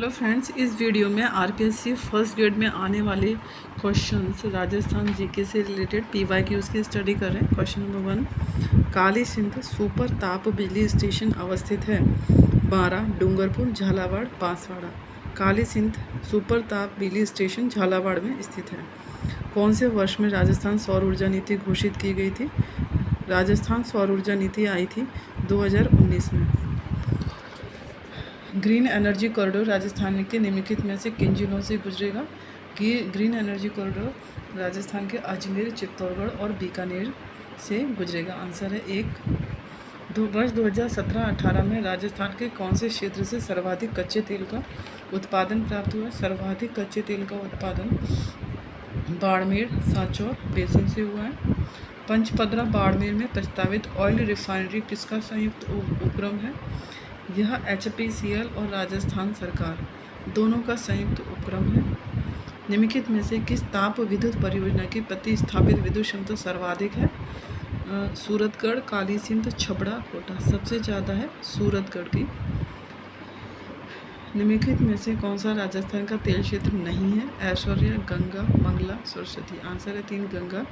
Hello friends, इस video में RPSC first grade में आने वाले क्वेश्चंस राजस्थान जीके से रिलेटेड पीवाईक्यूज की स्टडी कर रहे हैं। Question number 1, Kali Sindh super ताप बिजली स्टेशन अवस्थित है? बारा, डूंगरपुर, झालावाड़, बांसवाड़ा। काली सिंध सुपर ताप बिजली स्टेशन झालावाड़ में स्थित है। कौन से वर्ष में राजस्थान सौर ऊर्जा नीति घोषित की गई थी? राजस्थान सौर ऊर्जा नीति आई थी 2019 में। ग्रीन एनर्जी कॉरिडोर राजस्थान के निम्नलिखित में से किन जिलों से गुजरेगा? ग्रीन एनर्जी कॉरिडोर राजस्थान के अजमेर, चित्तौड़गढ़ और बीकानेर से गुजरेगा। आंसर है 1। वर्ष 2017-18 में राजस्थान के कौन से क्षेत्र से सर्वाधिक कच्चे तेल का उत्पादन प्राप्त हुआ? सर्वाधिक कच्चे तेल का उत्पादन बाड़मेर, सांचौर बेसिन से हुआ है। पंचपदरा बाड़मेर में प्रस्तावित ऑयल रिफाइनरी किसका संयुक्त उपक्रम है? यह HPCL और राजस्थान सरकार दोनों का संयुक्त उपक्रम है। निम्नलिखित में से किस ताप विद्युत परियोजना की प्रतिस्थापित विद्युत क्षमता सर्वाधिक है? सूरतगढ़, काली सिंध, छबड़ा, कोटा। सबसे ज़्यादा है सूरतगढ़ की। निम्नलिखित में से कौन सा राजस्थान का तेल क्षेत्र नहीं है? ऐश्वर्या, गंगा, मंगला, सरस्वती। आंसर है 3, गंगा।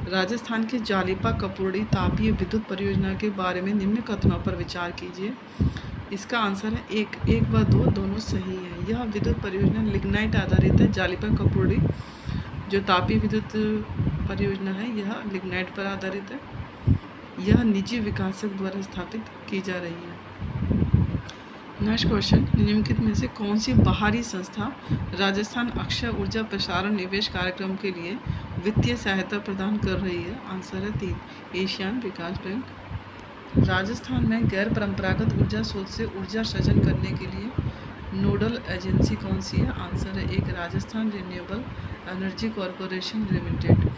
राजस्थान के जालिपा कपुर्डी तापीय विद्युत परियोजना के बारे में निम्न कथनों पर विचार कीजिए। इसका आंसर है 1 व 2 दोनों सही है। यह विद्युत परियोजना लिग्नाइट आधारित है। जालिपा कपुर्डी जो तापीय विद्युत परियोजना है यह लिग्नाइट पर आधारित है। यह निजी विकासक द्वारा स्थापित की जा रही है। नेक्स्ट क्वेश्चन, निम्नलिखित में से कौन सी बाहरी संस्था राजस्थान अक्षय ऊर्जा प्रसारण निवेश कार्यक्रम के लिए वित्तीय सहायता प्रदान कर रही है? आंसर है 3, एशियान विकास बैंक। राजस्थान में गैर परंपरागत ऊर्जा स्रोत से ऊर्जा सृजन करने के लिए नोडल एजेंसी कौन सी है? आंसर है 1, Rajasthan renewable energy corporation limited.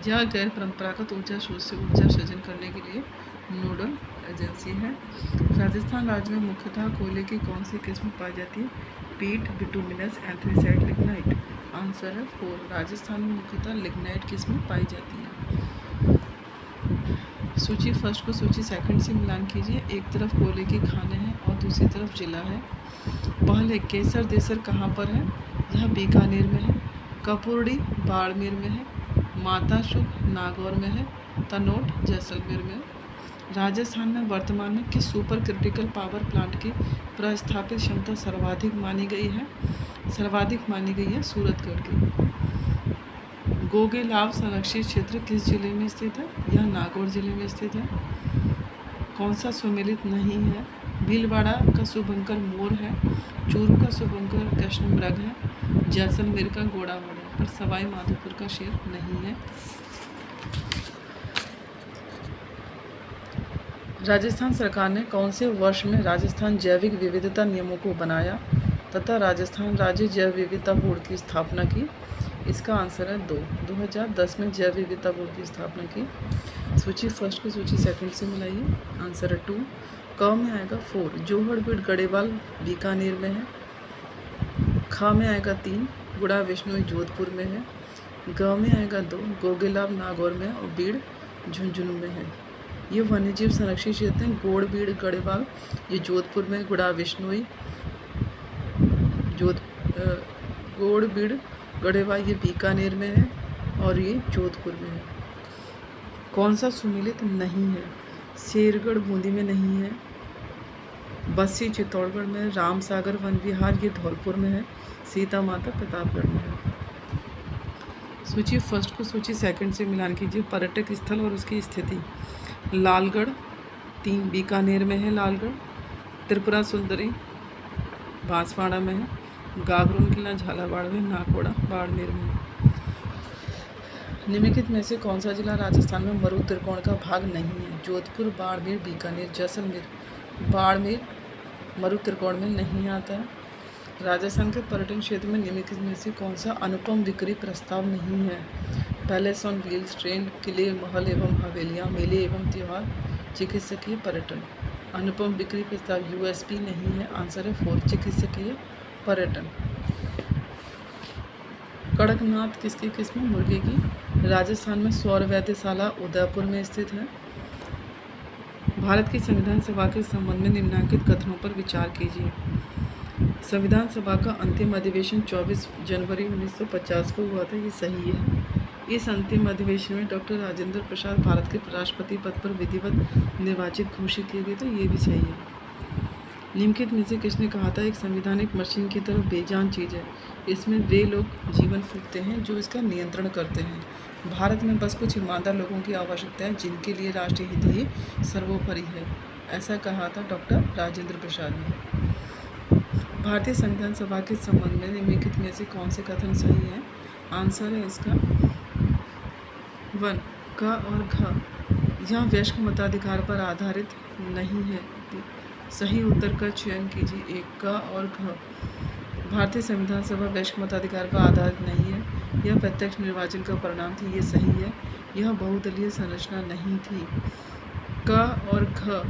यह गैर परंपरागत ऊर्जा स्रोत से ऊर्जा सृजन करने के लिए नोडल एजेंसी है। राजस्थान राज्य में मुख्यतः कोयले की कौन सी किस्म पाई जाती है? पीट, बिटुमिनस, एंथ्रेसाइट, लिग्नाइट। आंसर है 4, राजस्थान में मुख्यतः लिग्नाइट किस्म पाई जाती है। सूची फर्स्ट को सूची सेकंड से मिलान कीजिए। एक तरफ कोयले की खानें हैं और दूसरी तरफ जिला है। पहले केसर देसर कहाँ पर है? यह बीकानेर में है। कपुर्डी बाड़मेर में है। माता सुख नागौर में है। तनोट जैसलमेर में है। राजस्थान में वर्तमान में किस सुपर क्रिटिकल पावर प्लांट की प्रस्थापित क्षमता सर्वाधिक मानी गई है? सर्वाधिक मानी गई है सूरतगढ़ की। गोगेलाव संरक्षित क्षेत्र किस जिले में स्थित है? यह नागौर जिले में स्थित है। कौन सा सुमेलित नहीं है? भीलवाड़ा का शुभंकर मोर है। चूरू का शुभंकर कृष्णमृग है। जैसलमेर का घोड़ावड़ है, पर सवाई माधोपुर का शेर नहीं है। राजस्थान सरकार ने कौन से वर्ष में राजस्थान जैविक विविधता नियमों को बनाया तथा राजस्थान राज्य जैव विविधता बोर्ड की स्थापना की? इसका आंसर है 2, 2010 में जैव विविधता बोर्ड की स्थापना की। सूची फर्स्ट को सूची सेकंड से मिलाइए। आंसर है 2। क में आएगा 4, जोहड़बीड़ गढ़ेवाल बीकानेर में है। ख में आएगा 3, गुड़ा विश्नोई जोधपुर में है। ग में आएगा 2, गोगेलाव नागौर में और बीड़ झुंझुनू में है। ये वन्यजीव संरक्षित क्षेत्र हैं। गोड़बीड़ गढ़ेवाल ये जोधपुर में, गुड़ा विश्नोई गोड़बीड़ गढ़ेवाल ये बीकानेर में है और ये जोधपुर में है। कौन सा सुमेलित नहीं है? शेरगढ़ बूंदी में नहीं है। बस्सी चित्तौड़गढ़ में। रामसागर वन विहार ये धौलपुर में है। सीता माता प्रतापगढ़ में है। सूची फर्स्ट को सूची सेकंड से मिलान कीजिए। पर्यटक स्थल और उसकी स्थिति। लालगढ़ 3 बीकानेर में है। लालगढ़। त्रिपुरा सुंदरी बांसवाड़ा में है। गागरून किला झालावाड़ में। नाकोड़ा बाड़मेर में है। निम्नलिखित में से कौन सा जिला राजस्थान में मरु त्रिकोण का भाग नहीं है? जोधपुर, बाड़मेर, बीकानेर, जैसलमेर। बाड़मेर मरु त्रिकोण में नहीं आता है। राजस्थान के पर्यटन क्षेत्र में निम्नलिखित में से कौन सा अनुपम बिक्री प्रस्ताव नहीं है? पैलेस ऑन व्हील्स, ट्रेन, किले, महल एवं हवेलियाँ, मेले एवं त्यौहार, चिकित्सकीय पर्यटन। अनुपम बिक्री प्रस्ताव USP नहीं है। आंसर है 4, चिकित्सकीय पर्यटन। कड़कनाथ किसकी किस्म? मुर्गे की। राजस्थान में सौर वैद्यशाला उदयपुर में स्थित है। भारत की संविधान सभा के संबंध में निम्नलिखित कथनों पर विचार कीजिए। संविधान सभा का अंतिम अधिवेशन 24 जनवरी 1950 को हुआ था, ये सही है। इस अंतिम अधिवेशन में डॉक्टर राजेंद्र प्रसाद भारत के राष्ट्रपति पद पर विधिवत निर्वाचित घोषित किए गए थे, ये भी सही है। निम्नलिखित में से किसने कहा था एक संवैधानिक मशीन की तरह बेजान चीज़ है, इसमें वे लोग जीवन फूंकते हैं जो इसका नियंत्रण करते हैं। भारत में बस कुछ ईमानदार लोगों की आवश्यकता है जिनके लिए राष्ट्रीय हित ही सर्वोपरि है, ऐसा कहा था डॉक्टर राजेंद्र प्रसाद ने। भारतीय संविधान सभा के संबंध में निम्नलिखित में से कौन से कथन सही है? आंसर है इसका 1 क और घ। यह वयस्क मताधिकार पर आधारित नहीं है। सही उत्तर का चयन कीजिए 1 क और घ। भारतीय संविधान सभा वयस्क मताधिकार पर आधारित नहीं है, यह प्रत्यक्ष निर्वाचन का परिणाम थी, ये सही है। यह बहुदलीय संरचना नहीं थी। क और घ,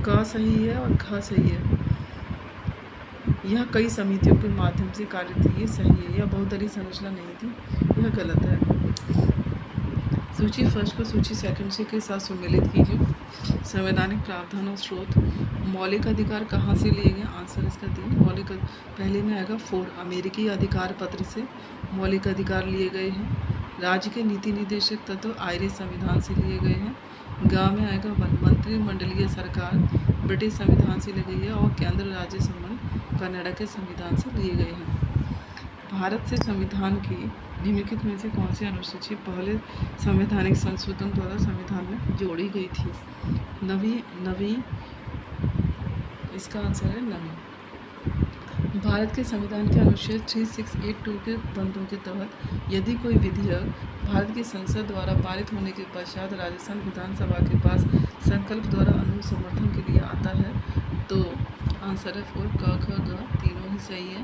क सही है और घ सही है। यह कई समितियों के माध्यम से कार्य थी, ये सही है। यह बहुदलीय संरचना नहीं थी, यह गलत है। सूची फर्स्ट को सूची सेकंड से के साथ सम्मिलित कीजिए। संवैधानिक प्रावधान और स्रोत। मौलिक अधिकार कहाँ से लिए गए? आंसर इसका 3। मौलिक पहले में आएगा 4 अमेरिकी अधिकार पत्र से मौलिक अधिकार लिए गए हैं। राज्य के नीति निर्देशक तत्व आयरिश संविधान से लिए गए हैं। गाँव में आएगा 1 मंत्रिमंडलीय सरकार ब्रिटिश संविधान से ली गई है और केंद्र राज्य संबंध कनाडा के संविधान से लिए गए हैं। भारत से संविधान की निम्नलिखित में से कौन सी अनुसूची पहले संवैधानिक संशोधन द्वारा संविधान में जोड़ी गई थी? नवी इसका आंसर है नवी। भारत के संविधान के अनुच्छेद 3682 के बंधों के तहत यदि कोई विधेयक भारत की संसद द्वारा पारित होने के पश्चात राजस्थान विधानसभा के पास संकल्प द्वारा अनुसमर्थन के लिए आता है तो आंसर है 4 क ख ग, तीनों ही सही है।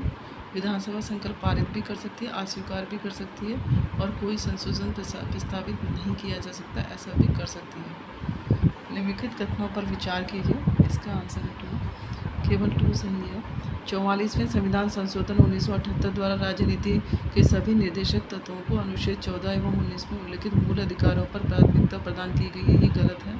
विधानसभा संकल्प पारित भी कर सकती है, अस्वीकार भी कर सकती है और कोई संशोधन प्रस्तावित नहीं किया जा सकता, ऐसा भी कर सकती है। निम्नलिखित कथनों पर विचार कीजिए। इसका आंसर है 2, केवल 2 सही है। 44वें संविधान संशोधन 1978 द्वारा राजनीति के सभी निर्देशक तत्वों को अनुच्छेद 14 एवं 19 में उल्लिखित मूल अधिकारों पर प्राथमिकता प्रदान की गई है, ये गलत है।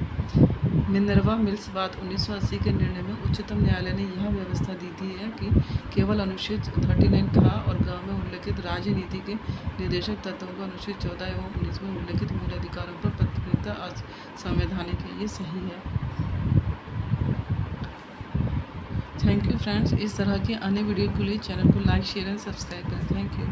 मिनर्वा मिल्स बात 1980 के निर्णय में उच्चतम न्यायालय ने यह व्यवस्था दी थी है कि केवल अनुच्छेद 39 ख और ग में उल्लिखित राजनीति के निर्देशक तत्वों को अनुच्छेद 14 एवं 19 में उल्लिखित मूल अधिकारों पर प्राथमिकता संवैधानिक है, ये सही है। Thank you friends. इस तरह के अन्य वीडियो के लिए चैनल को लाइक, शेयर एंड सब्सक्राइब करें। Thank you.